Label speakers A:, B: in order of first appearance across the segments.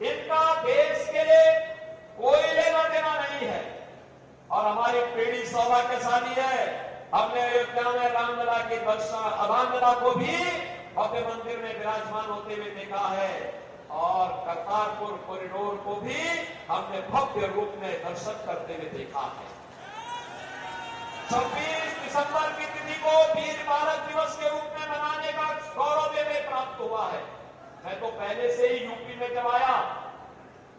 A: इनका देश के लिए कोई लेना देना नहीं है। और हमारी पीढ़ी सौभाग्यशाली है, हमने अयोध्या में रामलला के दर्शन रामलला को भी भव्य मंदिर में विराजमान होते हुए देखा है और करतारपुर कॉरिडोर को भी हमने भव्य रूप में दर्शन करते हुए देखा है। 26 दिसंबर की तिथि को वीर बालक दिवस के रूप में मनाने का गौरव हमें प्राप्त हुआ है। मैं तो पहले से ही यूपी में जब आया,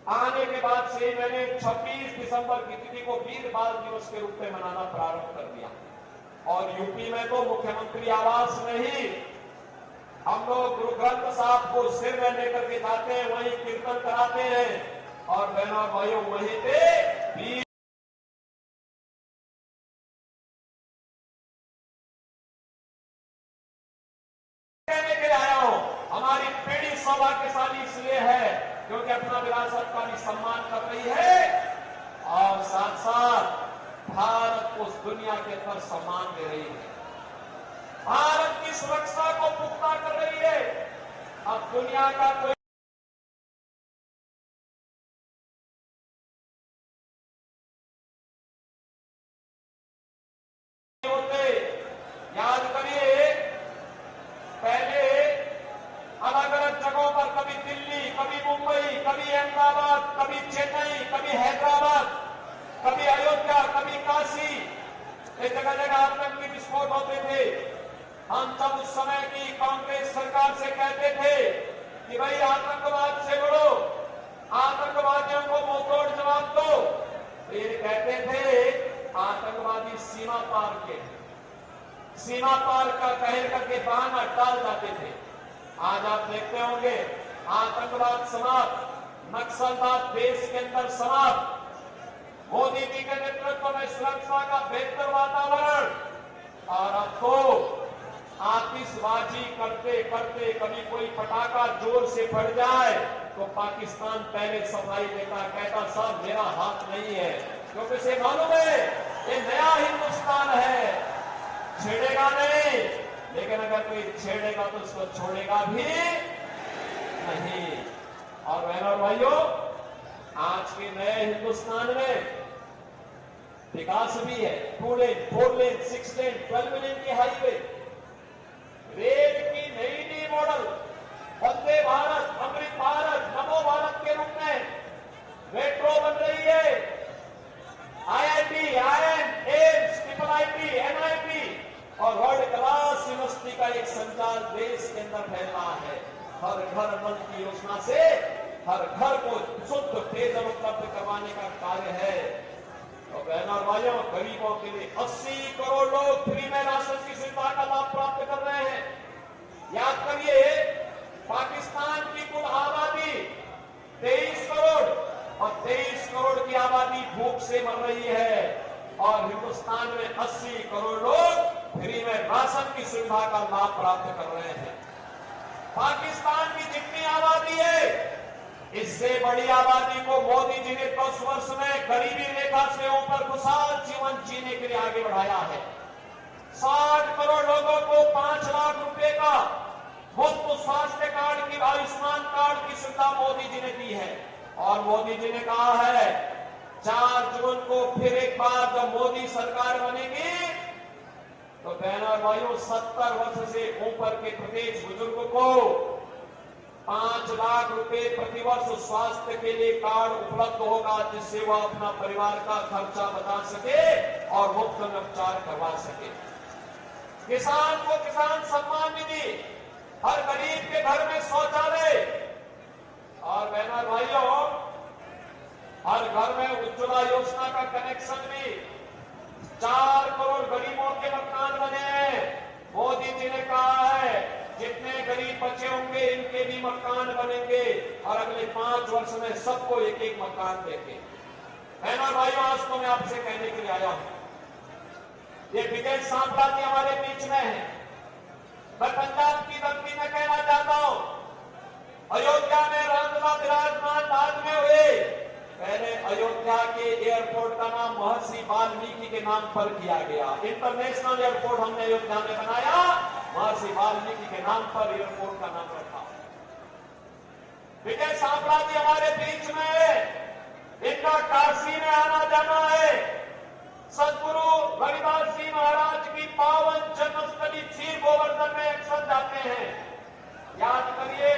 A: आने के बाद से ही मैंने 26 दिसंबर की तिथि को वीर बाल दिवस के रूप में मनाना प्रारंभ कर दिया। और यूपी में तो मुख्यमंत्री आवास में ही हम लोग गुरु ग्रंथ साहब को सिर में लेकर के जाते हैं, वहीं कीर्तन कराते हैं और बहनों भाइयों वहीं पे वीर कहने के लिए आया हूं। हमारी पीढ़ी सौभाग्यशाली इसलिए है क्योंकि अपना विरासत का भी सम्मान कर रही है और साथ साथ भारत को उस दुनिया के अंदर सम्मान दे रही है, भारत की सुरक्षा को पुख्ता कर रही है। अब दुनिया का कोई होते, याद करिए पहले अलग अलग जगहों पर, कभी दिल्ली, कभी मुंबई, कभी अहमदाबाद, कभी चेन्नई, कभी हैदराबाद, कभी अयोध्या, कभी काशी, ये जगह जगह आतंकी विस्फोट होते थे। हम तब उस समय की कांग्रेस सरकार से कहते थे कि भाई आतंकवाद से लड़ो, आतंकवादियों को मुंहतोड़ जवाब दो। ये कहते थे आतंकवादी सीमा पार के, सीमा पार का कह करके बहाना टाल जाते थे। आज आप देखते होंगे आतंकवाद समाप्त, नक्सलवाद देश के अंदर समाप्त, मोदी जी के नेतृत्व में सुरक्षा का बेहतर वातावरण। और अब तो आतिशबाजी करते करते कभी कोई पटाखा जोर से फट जाए तो पाकिस्तान पहले सफाई देता, कहता साहब मेरा हाथ नहीं है, क्योंकि इसे मालूम है ये नया हिंदुस्तान है, छेड़ेगा नहीं, लेकिन अगर कोई छेड़ेगा तो उसको छोड़ेगा भी नहीं। और बहनों और भाइयों, आज के नए हिंदुस्तान में विकास भी है, 2 लेन, 4 लेन, 6 लेन, 12 लेन की हाईवे, रेल की नई मॉडल, वंदे भारत, अमृत भारत, नमो भारत के रूप में मेट्रो बन रही है, IIT, IIM, AIIMS, IIT, NIT और वर्ल्ड क्लास यूनिवर्सिटी का एक संचार देश के अंदर फैल रहा है। हर घर नल की योजना से हर घर को शुद्ध पेयजल उपलब्ध करवाने का कार्य है। तो बहनों और भाइयों, गरीबों के लिए 80 करोड़ लोग फ्री में राशन की सुविधा का लाभ प्राप्त कर रहे हैं। याद करिए पाकिस्तान की कुल आबादी 23 करोड़ और 23 करोड़ की आबादी भूख से मर रही है और हिंदुस्तान में 80 करोड़ लोग फ्री में राशन की सुविधा का लाभ प्राप्त कर रहे हैं। पाकिस्तान की जितनी आबादी है, इससे बड़ी आबादी को मोदी जी ने 10 वर्ष में गरीबी रेखा से ऊपर खुशहाल जीवन जीने के लिए आगे बढ़ाया है। 60 करोड़ लोगों को 5 लाख रुपए का मुफ्त स्वास्थ्य कार्ड की, आयुष्मान कार्ड की सुविधा मोदी जी ने दी है। और मोदी जी ने कहा है 4 जून को फिर एक बार जब मोदी सरकार बनेगी तो बहनों और भाइयों 70 वर्ष से ऊपर के प्रत्येक बुजुर्ग को 5 लाख रुपए प्रतिवर्ष स्वास्थ्य के लिए कार्ड उपलब्ध होगा, जिससे वह अपना परिवार का खर्चा बचा सके और मुफ्त में उपचार करवा सके। किसान को किसान सम्मान निधि, हर गरीब के घर में शौचालय और बहनों और भाइयों हर घर में उज्ज्वला योजना का कनेक्शन भी, 4 करोड़ गरीबों के मकान बने हैं। मोदी जी ने कहा है जितने गरीब बच्चे होंगे इनके भी मकान बनेंगे और अगले 5 वर्ष में सबको एक एक मकान देंगे। बहनों और भाइयों, आज तो मैं आपसे कहने के लिए आया हूं, ये विजय सांपला जी हमारे बीच में है। मैं पंजाब की धरती में कहना चाहता हूं, अयोध्या में रामलला विराजमान बाद में हुए, पहले अयोध्या के एयरपोर्ट का नाम महर्षि वाल्मीकि के नाम पर किया गया। इंटरनेशनल एयरपोर्ट हमने अयोध्या में बनाया, महर्षि वाल्मीकि के नाम पर एयरपोर्ट का नाम रखा। विजय सांपला जी हमारे मेरा काशी में आना जाना है। सदगुरु रविदास जी महाराज की पावन जन्मस्थली क्षीर गोवर्धन में अक्सर जाते हैं। याद करिए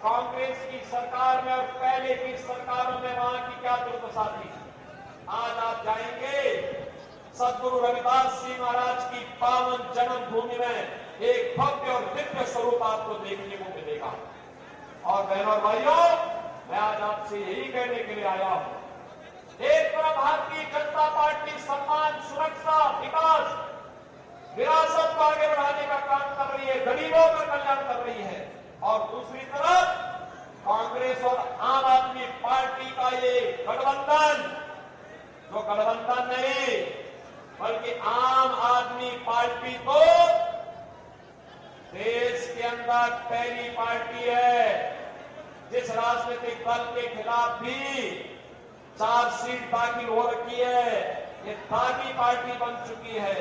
A: कांग्रेस की सरकार में और पहले की सरकारों में वहां की क्या दुर्दशा थी। आज आप जाएंगे सदगुरु रविदास जी महाराज की पावन जन्मभूमि में एक भव्य और दिव्य स्वरूप आपको देखने को मिलेगा। और बहनों और भाइयों, मैं आज आपसे यही कहने के लिए आया हूं, एक तरफ भारतीय जनता पार्टी सम्मान, सुरक्षा, विकास, विरासत को आगे बढ़ाने का काम कर रही है, गरीबों का कल्याण कर रही है, और दूसरी तरफ कांग्रेस और आम आदमी पार्टी का ये गठबंधन, जो गठबंधन नहीं बल्कि आम आदमी पार्टी तो देश के अंदर पहली पार्टी है जिस राजनीतिक दल के खिलाफ भी चार्जशीट दाखिल हो रखी है। ये दागी पार्टी बन चुकी है।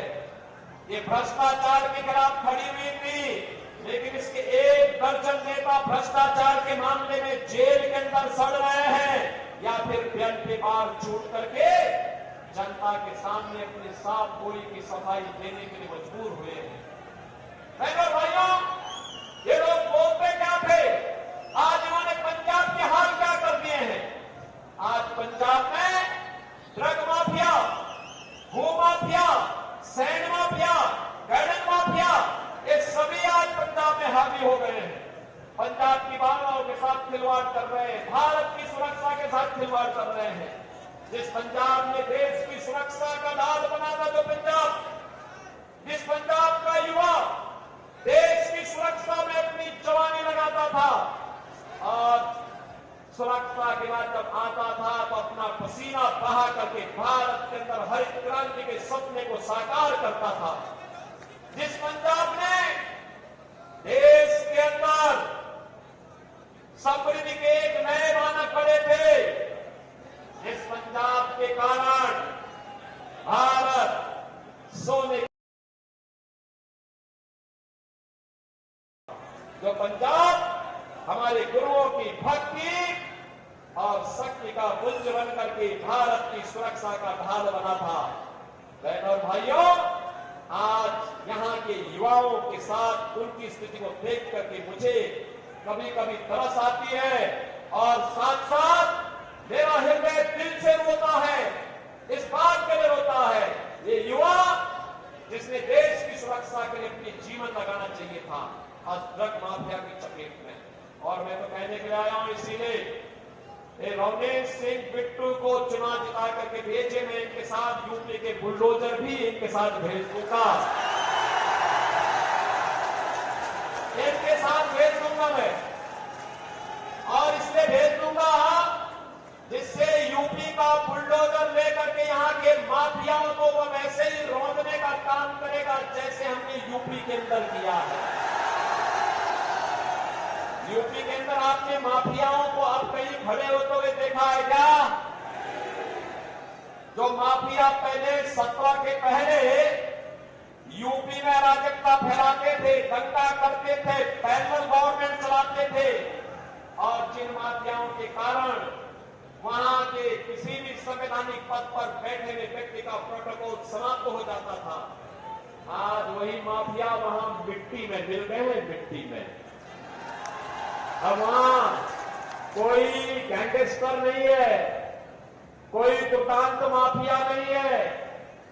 A: ये भ्रष्टाचार के खिलाफ खड़ी हुई थी, लेकिन इसके 1 दर्जन नेता भ्रष्टाचार के मामले में जेल के अंदर सड़ रहे हैं या फिर बेल पे बार छूट करके जनता के सामने अपने साफ गोली की सफाई देने के लिए मजबूर हुए हैं। भाइयों, ये लोग बोलते क्या थे, आज इन्होंने पंजाब के हाल क्या कर दिए हैं। आज पंजाब में ड्रग माफिया, भू mafia, sand mafia, garden mafia, ये सभी आज पंजाब में हावी हो गए हैं। पंजाब की भावनाओं के साथ खिलवाड़ कर रहे हैं, भारत की सुरक्षा के साथ खिलवाड़ कर रहे हैं। जिस पंजाब ने देश की सुरक्षा का ढाल बना था, जो पंजाब, जिस पंजाब का युवा देश की सुरक्षा में अपनी जवानी लगाता था और सुरक्षा के बाद जब आता था तो अपना पसीना बहा करके भारत के अंदर हरित क्रांति के सपने को साकार करता था। जिस पंजाब ने देश के अंदर समृद्धि के एक नए मानक बने थे, जिस पंजाब के कारण भारत सोने, जो पंजाब हमारे गुरुओं की भक्ति और शक्ति का पुंज बनकर के भारत की सुरक्षा का ढाल बना था। बहनों और भाइयों, आज यहां के युवाओं के साथ उनकी स्थिति को देख करके मुझे कभी कभी तरस आती है और साथ साथ मेरा हृदय दिल से रोता है। इस बात के लिए रोता है, ये युवा जिसने देश की सुरक्षा के लिए अपनी जीवन लगाना चाहिए था, आज ड्रग माफिया की चपेट में। और मैं तो कहने के लिए आया हूं, इसीलिए रवनीश सिंह बिट्टू को चुनाव जिता करके भेजे, मैं इनके साथ यूपी के बुलडोजर भी इनके साथ भेज दूंगा, इनके साथ भेज दूंगा मैं। और इसलिए भेज दूंगा जिससे यूपी का बुलडोजर लेकर के यहाँ के माफियाओं को वो वैसे ही रोकने का काम करेगा जैसे हमने यूपी के अंदर किया है। यूपी के अंदर आपने माफियाओं को अब कहीं खड़े होते हुए देखा है क्या? जो माफिया पहले 17 के पहले यूपी में अराजकता फैलाते थे, दंगा करते थे, पैरेलल गवर्नमेंट चलाते थे, और जिन माफियाओं के कारण वहां के किसी भी संवैधानिक पद पर बैठे हुए व्यक्ति का प्रोटोकॉल समाप्त हो जाता था, आज वही माफिया वहां मिट्टी में मिल गए हैं, मिट्टी में। अब वहां कोई गैंगस्टर नहीं है, कोई दुर्दांत माफिया नहीं है,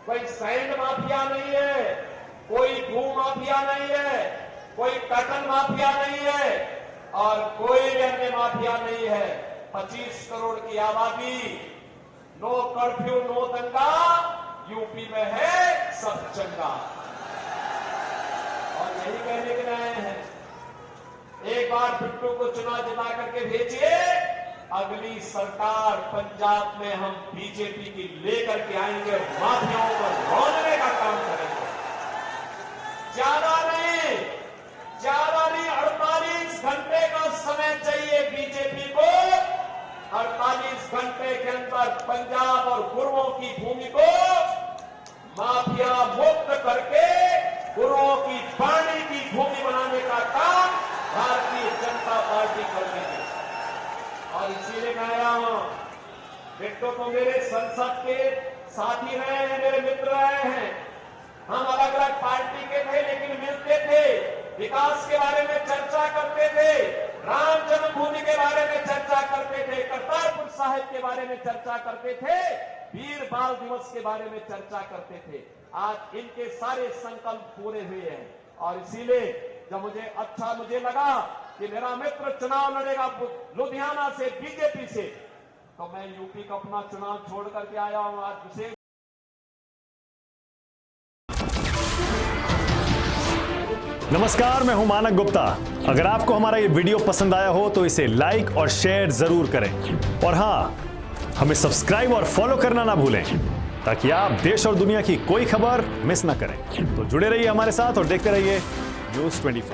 A: कोई सैंड माफिया नहीं है, कोई भू माफिया नहीं है, कोई कटन माफिया नहीं है, और कोई भी अन्य माफिया नहीं है। 25 करोड़ की आबादी, नो कर्फ्यू नो दंगा, यूपी में है सब चंगा। और यही कहने के लिए आए हैं, एक बार बिट्टू को चुनाव जिता करके भेजिए, अगली सरकार पंजाब में हम बीजेपी की लेकर के आएंगे, माफियाओं को रोकने का काम करेंगे। ज्यादा नहीं 48 घंटे का समय चाहिए बीजेपी को। 48 घंटे के अंदर पंजाब और गुरुओं की भूमि को माफिया मुक्त करके गुरुओं की वाणी की भूमि बनाने का काम भारतीय जनता पार्टी कर रही है। और इसीलिए मैं आया हूं, बिट्टू तो मेरे संसद के साथी रहे हैं, मेरे मित्र रहे हैं। हम अलग अलग पार्टी के थे लेकिन मिलते थे, विकास के बारे में चर्चा करते थे, राम जन्मभूमि के बारे में चर्चा करते थे, करतारपुर साहिब के बारे में चर्चा करते थे, वीर बाल दिवस के बारे में चर्चा करते थे। आज इनके सारे संकल्प पूरे हुए हैं और इसीलिए जब मुझे लगा कि मेरा मित्र चुनाव लड़ेगा लुधियाना से बीजेपी से, तो मैं यूपी का अपना चुनाव छोड़ करके आया हूं। आज विशेष
B: नमस्कार, मैं हूं मानक गुप्ता। अगर आपको हमारा ये वीडियो पसंद आया हो तो इसे लाइक और शेयर जरूर करें और हां, हमें सब्सक्राइब और फॉलो करना ना भूलें ताकि आप देश और दुनिया की कोई खबर मिस ना करें। तो जुड़े रहिए हमारे साथ और देखते रहिए न्यूज़ 24।